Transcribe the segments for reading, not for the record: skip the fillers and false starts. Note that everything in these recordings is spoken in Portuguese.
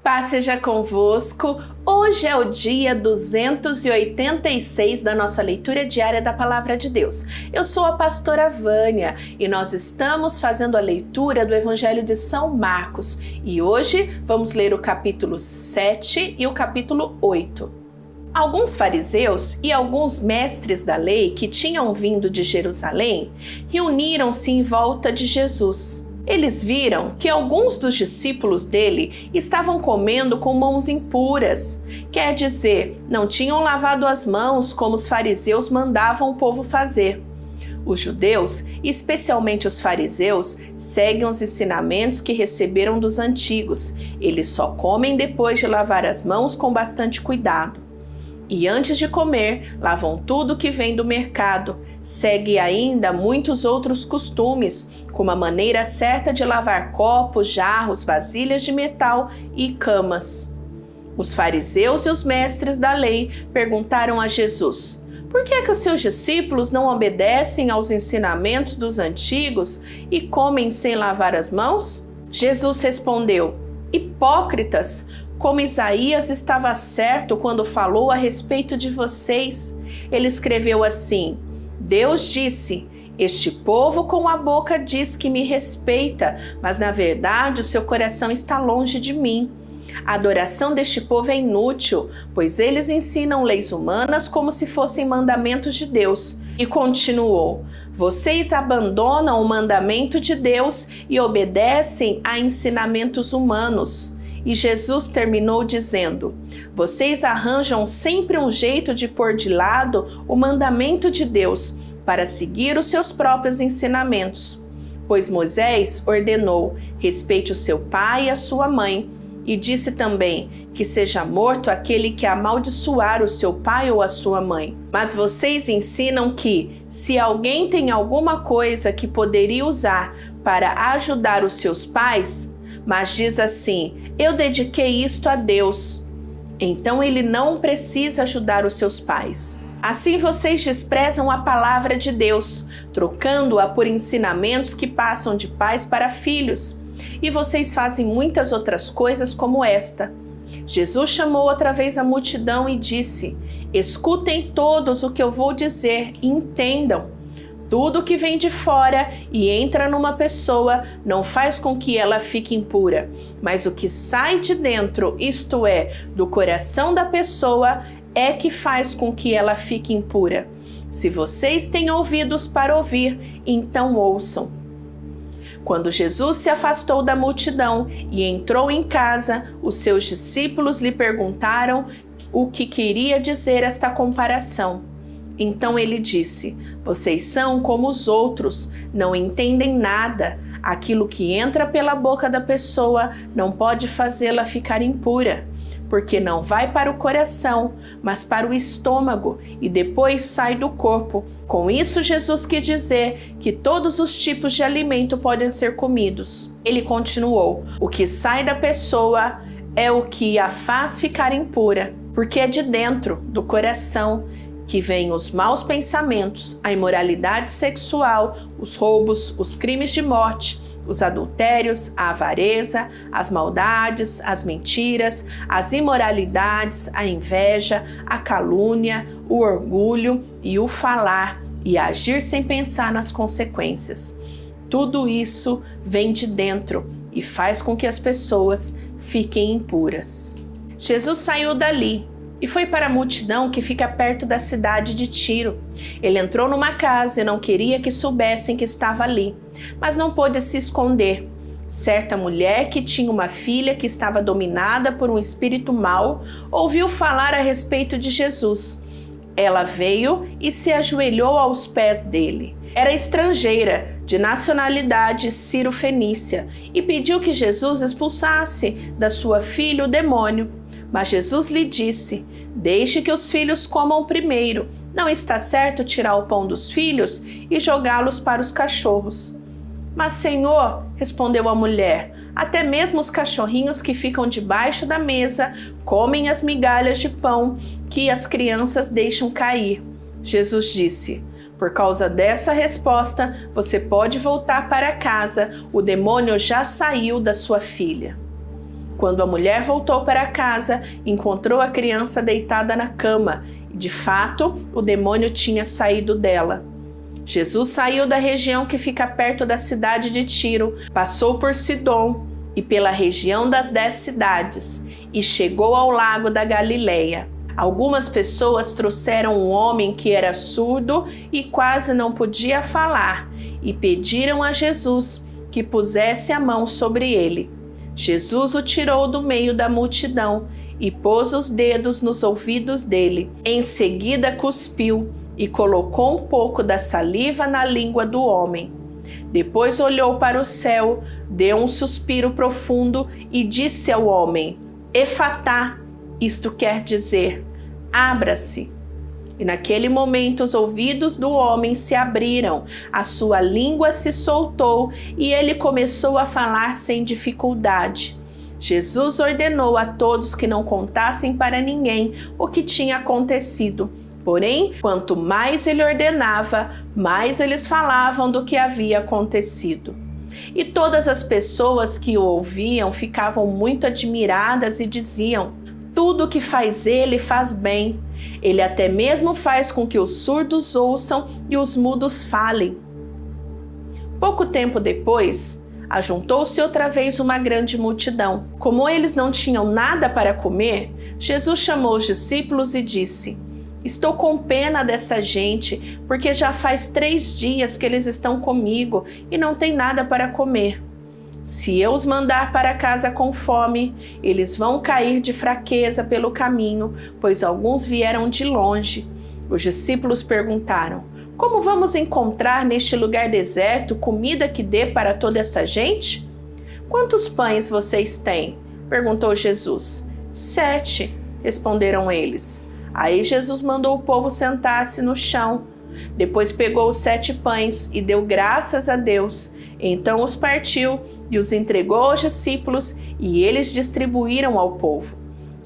Paz seja convosco. Hoje é o dia 286 da nossa leitura diária da Palavra de Deus. Eu sou a pastora Vânia e nós estamos fazendo a leitura do Evangelho de São Marcos. E hoje vamos ler o capítulo 7 e o capítulo 8. Alguns fariseus e alguns mestres da lei que tinham vindo de Jerusalém reuniram-se em volta de Jesus. Eles viram que alguns dos discípulos dele estavam comendo com mãos impuras, quer dizer, não tinham lavado as mãos como os fariseus mandavam o povo fazer. Os judeus, especialmente os fariseus, seguem os ensinamentos que receberam dos antigos. Eles só comem depois de lavar as mãos com bastante cuidado. E antes de comer, lavam tudo que vem do mercado. Segue ainda muitos outros costumes, como a maneira certa de lavar copos, jarros, vasilhas de metal e camas. Os fariseus e os mestres da lei perguntaram a Jesus: por que é que os seus discípulos não obedecem aos ensinamentos dos antigos e comem sem lavar as mãos? Jesus respondeu: hipócritas! Como Isaías estava certo quando falou a respeito de vocês. Ele escreveu assim: Deus disse, este povo com a boca diz que me respeita, mas na verdade o seu coração está longe de mim. A adoração deste povo é inútil, pois eles ensinam leis humanas como se fossem mandamentos de Deus. E continuou: vocês abandonam o mandamento de Deus e obedecem a ensinamentos humanos. E Jesus terminou dizendo: vocês arranjam sempre um jeito de pôr de lado o mandamento de Deus para seguir os seus próprios ensinamentos. Pois Moisés ordenou: respeite o seu pai e a sua mãe, e disse também que seja morto aquele que amaldiçoar o seu pai ou a sua mãe. Mas vocês ensinam que, se alguém tem alguma coisa que poderia usar para ajudar os seus pais, mas diz assim: eu dediquei isto a Deus, então ele não precisa ajudar os seus pais. Assim vocês desprezam a palavra de Deus, trocando-a por ensinamentos que passam de pais para filhos. E vocês fazem muitas outras coisas como esta. Jesus chamou outra vez a multidão e disse: escutem todos o que eu vou dizer e entendam. Tudo que vem de fora e entra numa pessoa não faz com que ela fique impura, mas o que sai de dentro, isto é, do coração da pessoa, é que faz com que ela fique impura. Se vocês têm ouvidos para ouvir, então ouçam. Quando Jesus se afastou da multidão e entrou em casa, os seus discípulos lhe perguntaram o que queria dizer esta comparação. Então ele disse: vocês são como os outros, não entendem nada. Aquilo que entra pela boca da pessoa não pode fazê-la ficar impura, porque não vai para o coração, mas para o estômago e depois sai do corpo. Com isso, Jesus quis dizer que todos os tipos de alimento podem ser comidos. Ele continuou: o que sai da pessoa é o que a faz ficar impura, porque é de dentro, do coração, que vêm os maus pensamentos, a imoralidade sexual, os roubos, os crimes de morte, os adultérios, a avareza, as maldades, as mentiras, as imoralidades, a inveja, a calúnia, o orgulho e o falar e agir sem pensar nas consequências. Tudo isso vem de dentro e faz com que as pessoas fiquem impuras. Jesus saiu dali e foi para a multidão que fica perto da cidade de Tiro. Ele entrou numa casa e não queria que soubessem que estava ali, mas não pôde se esconder. Certa mulher que tinha uma filha que estava dominada por um espírito mau, ouviu falar a respeito de Jesus. Ela veio e se ajoelhou aos pés dele. Era estrangeira, de nacionalidade sírio-fenícia, e pediu que Jesus expulsasse da sua filha o demônio. Mas Jesus lhe disse: deixe que os filhos comam primeiro. Não está certo tirar o pão dos filhos e jogá-los para os cachorros. Mas, Senhor, respondeu a mulher, até mesmo os cachorrinhos que ficam debaixo da mesa comem as migalhas de pão que as crianças deixam cair. Jesus disse: por causa dessa resposta, você pode voltar para casa. O demônio já saiu da sua filha. Quando a mulher voltou para casa, encontrou a criança deitada na cama e, de fato, o demônio tinha saído dela. Jesus saiu da região que fica perto da cidade de Tiro, passou por Sidom e pela região das 10 cidades e chegou ao lago da Galileia. Algumas pessoas trouxeram um homem que era surdo e quase não podia falar e pediram a Jesus que pusesse a mão sobre ele. Jesus o tirou do meio da multidão e pôs os dedos nos ouvidos dele. Em seguida cuspiu e colocou um pouco da saliva na língua do homem. Depois olhou para o céu, deu um suspiro profundo e disse ao homem: Efatá, isto quer dizer, abra-se. E naquele momento os ouvidos do homem se abriram, a sua língua se soltou e ele começou a falar sem dificuldade. Jesus ordenou a todos que não contassem para ninguém o que tinha acontecido. Porém, quanto mais ele ordenava, mais eles falavam do que havia acontecido. E todas as pessoas que o ouviam ficavam muito admiradas e diziam: tudo o que faz ele faz bem. Ele até mesmo faz com que os surdos ouçam e os mudos falem. Pouco tempo depois, ajuntou-se outra vez uma grande multidão. Como eles não tinham nada para comer, Jesus chamou os discípulos e disse: Estou com pena dessa gente, porque já faz 3 dias que eles estão comigo e não têm nada para comer. Se eu os mandar para casa com fome, eles vão cair de fraqueza pelo caminho, pois alguns vieram de longe. Os discípulos perguntaram: Como vamos encontrar neste lugar deserto comida que dê para toda essa gente? Quantos pães vocês têm? Perguntou Jesus. 7, responderam eles. Aí Jesus mandou o povo sentar-se no chão. Depois pegou os 7 pães e deu graças a Deus. Então os partiu e os entregou aos discípulos e eles distribuíram ao povo.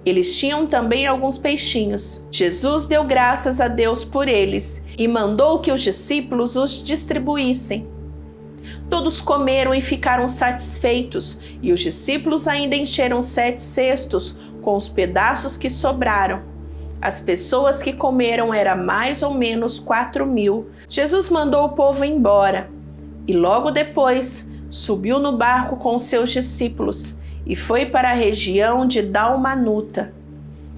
Eles tinham também alguns peixinhos. Jesus deu graças a Deus por eles e mandou que os discípulos os distribuíssem. Todos comeram e ficaram satisfeitos, e os discípulos ainda encheram 7 cestos com os pedaços que sobraram. As pessoas que comeram eram mais ou menos 4.000. Jesus mandou o povo embora e logo depois subiu no barco com seus discípulos e foi para a região de Dalmanuta.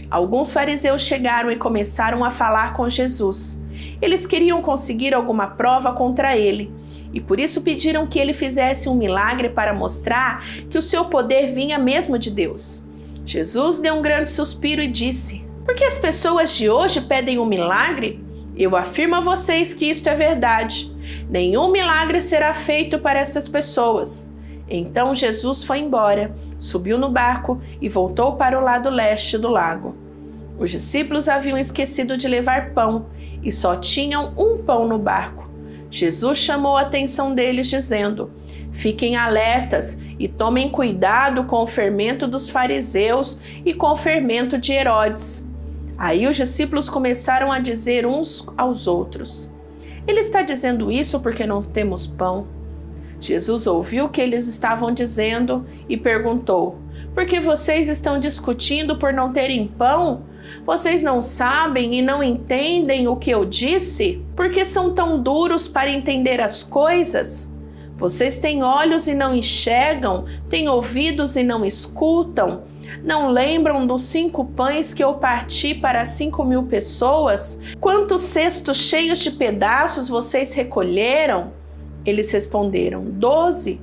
Alguns fariseus chegaram e começaram a falar com Jesus. Eles queriam conseguir alguma prova contra ele e por isso pediram que ele fizesse um milagre para mostrar que o seu poder vinha mesmo de Deus. Jesus deu um grande suspiro e disse: Por que as pessoas de hoje pedem um milagre? Eu afirmo a vocês que isto é verdade. Nenhum milagre será feito para estas pessoas. Então Jesus foi embora, subiu no barco e voltou para o lado leste do lago. Os discípulos haviam esquecido de levar pão e só tinham um pão no barco. Jesus chamou a atenção deles dizendo: Fiquem alertas e tomem cuidado com o fermento dos fariseus e com o fermento de Herodes. Aí os discípulos começaram a dizer uns aos outros: Ele está dizendo isso porque não temos pão. Jesus ouviu o que eles estavam dizendo e perguntou: Por que vocês estão discutindo por não terem pão? Vocês não sabem e não entendem o que eu disse? Por que são tão duros para entender as coisas? Vocês têm olhos e não enxergam, têm ouvidos e não escutam. Não lembram dos 5 pães que eu parti para 5.000 pessoas? Quantos cestos cheios de pedaços vocês recolheram? Eles responderam: 12.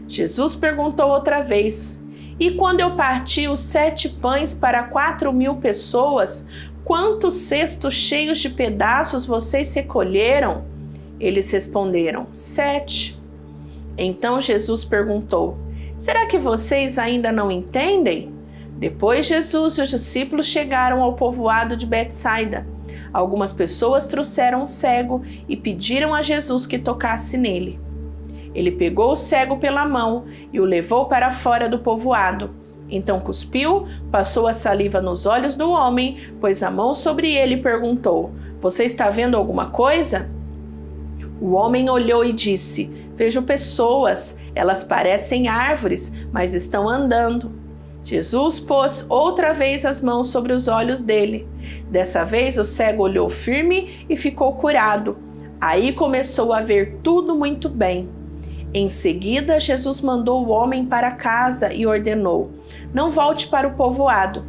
Jesus perguntou outra vez: E quando eu parti os 7 pães para 4.000 pessoas, quantos cestos cheios de pedaços vocês recolheram? Eles responderam: 7. Então Jesus perguntou: Será que vocês ainda não entendem? Depois Jesus e os discípulos chegaram ao povoado de Betsaida. Algumas pessoas trouxeram um cego e pediram a Jesus que tocasse nele. Ele pegou o cego pela mão e o levou para fora do povoado. Então cuspiu, passou a saliva nos olhos do homem, pôs a mão sobre ele e perguntou: Você está vendo alguma coisa? O homem olhou e disse: Vejo pessoas, elas parecem árvores, mas estão andando. Jesus pôs outra vez as mãos sobre os olhos dele. Dessa vez o cego olhou firme e ficou curado. Aí começou a ver tudo muito bem. Em seguida, Jesus mandou o homem para casa e ordenou: não volte para o povoado.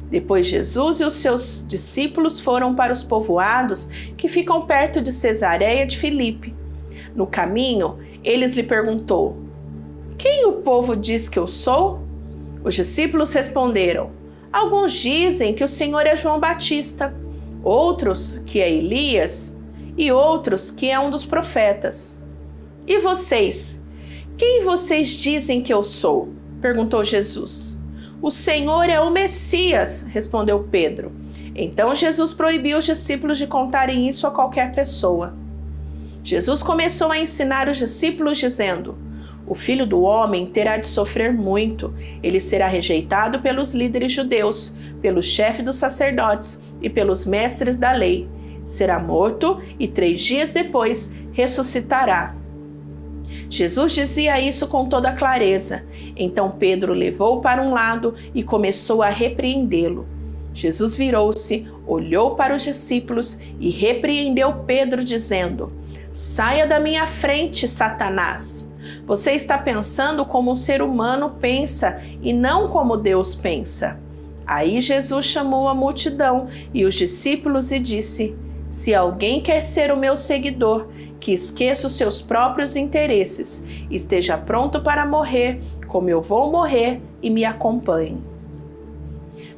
Depois Jesus e os seus discípulos foram para os povoados que ficam perto de Cesareia de Filipe. No caminho, eles lhe perguntou: quem o povo diz que eu sou? Os discípulos responderam: alguns dizem que o Senhor é João Batista, outros que é Elias e outros que é um dos profetas. E vocês? Quem vocês dizem que eu sou? Perguntou Jesus. O Senhor é o Messias, respondeu Pedro. Então Jesus proibiu os discípulos de contarem isso a qualquer pessoa. Jesus começou a ensinar os discípulos dizendo: o Filho do Homem terá de sofrer muito. Ele será rejeitado pelos líderes judeus, pelo chefe dos sacerdotes e pelos mestres da lei. Será morto e 3 dias depois ressuscitará. Jesus dizia isso com toda clareza. Então Pedro levou-o para um lado e começou a repreendê-lo. Jesus virou-se, olhou para os discípulos e repreendeu Pedro, dizendo: saia da minha frente, Satanás! Você está pensando como um ser humano pensa e não como Deus pensa. Aí Jesus chamou a multidão e os discípulos e disse: se alguém quer ser o meu seguidor, que esqueça os seus próprios interesses, esteja pronto para morrer, como eu vou morrer, e me acompanhe.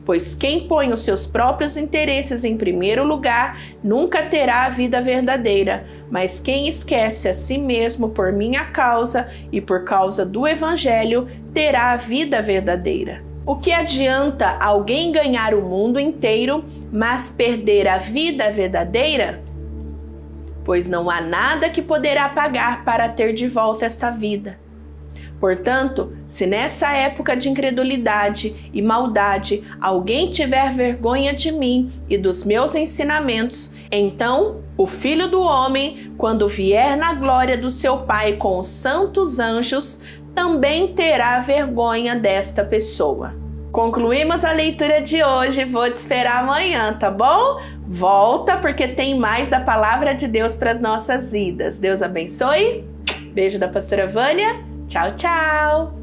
Pois quem põe os seus próprios interesses em primeiro lugar, nunca terá a vida verdadeira, mas quem esquece a si mesmo por minha causa e por causa do Evangelho, terá a vida verdadeira. O que adianta alguém ganhar o mundo inteiro, mas perder a vida verdadeira? Pois não há nada que poderá pagar para ter de volta esta vida. Portanto, se nessa época de incredulidade e maldade alguém tiver vergonha de mim e dos meus ensinamentos, então o Filho do Homem, quando vier na glória do seu Pai com os santos anjos, também terá vergonha desta pessoa. Concluímos a leitura de hoje, vou te esperar amanhã, tá bom? Volta porque tem mais da palavra de Deus para as nossas vidas. Deus abençoe. Beijo da pastora Vânia. Tchau, tchau.